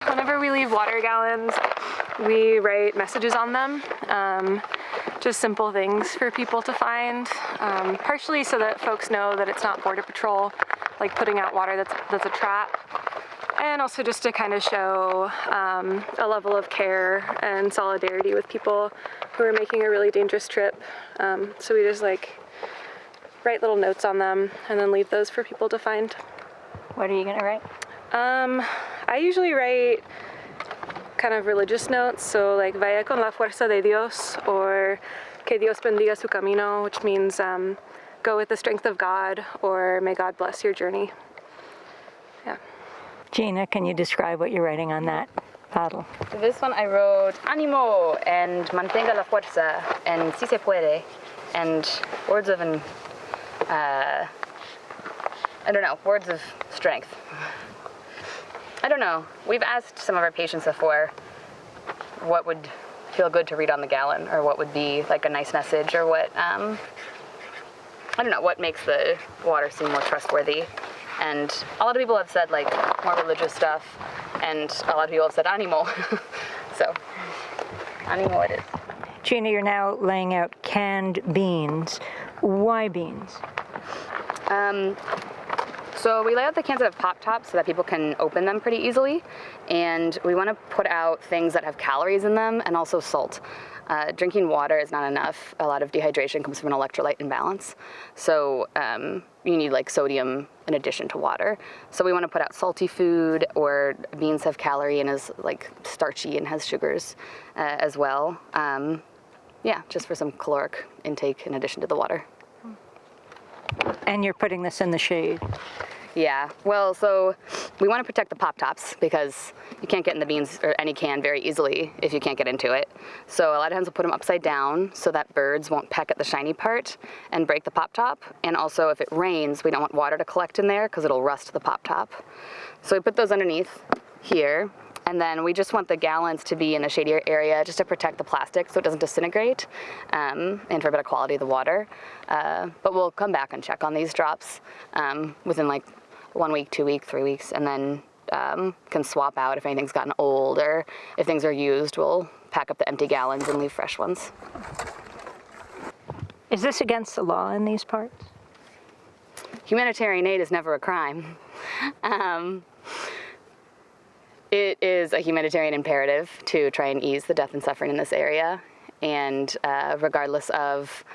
Whenever we leave water gallons, we write messages on them, just simple things for people to find, partially so that folks know that it's not Border Patrol, like putting out water that's a trap, and also just to kind of show a level of care and solidarity with people who are making a really dangerous trip. So we just like write little notes on them and then leave those for people to find. What are you gonna write? I usually write kind of religious notes, so like vaya con la fuerza de Dios, or que Dios bendiga su camino, which means go with the strength of God, or may God bless your journey. Yeah. Gina, can you describe what you're writing on that bottle? So this one I wrote ánimo and mantenga la fuerza and si se puede, and words of words of strength. I don't know. We've asked some of our patients before what would feel good to read on the gallon, or what would be like a nice message, or what, I don't know, what makes the water seem more trustworthy. And a lot of people have said like more religious stuff, and a lot of people have said ánimo. So, ánimo it is. Gina, you're now laying out canned beans. Why beans? So we lay out the cans that have pop tops so that people can open them pretty easily, and we want to put out things that have calories in them and also salt. Drinking water is not enough. A lot of dehydration comes from an electrolyte imbalance, so you need like sodium in addition to water. So we want to put out salty food, or beans have calorie and is like starchy and has sugars as well. Yeah, just for some caloric intake in addition to the water. And you're putting this in the shade. Yeah, well, so we want to protect the pop tops because you can't get in the beans or any can very easily if you can't get into it. So a lot of times we'll put them upside down so that birds won't peck at the shiny part and break the pop top. And also if it rains, we don't want water to collect in there because it'll rust the pop top. So we put those underneath here. And then we just want the gallons to be in a shadier area just to protect the plastic so it doesn't disintegrate, and for a better quality of the water. But we'll come back and check on these drops within like 1 week, 2 weeks, 3 weeks, and then can swap out if anything's gotten old, or if things are used, we'll pack up the empty gallons and leave fresh ones. Is this against the law in these parts? Humanitarian aid is never a crime. It is a humanitarian imperative to try and ease the death and suffering in this area, and regardless of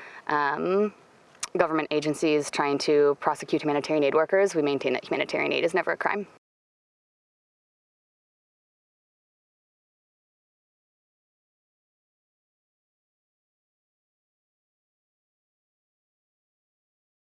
government agencies trying to prosecute humanitarian aid workers, we maintain that humanitarian aid is never a crime.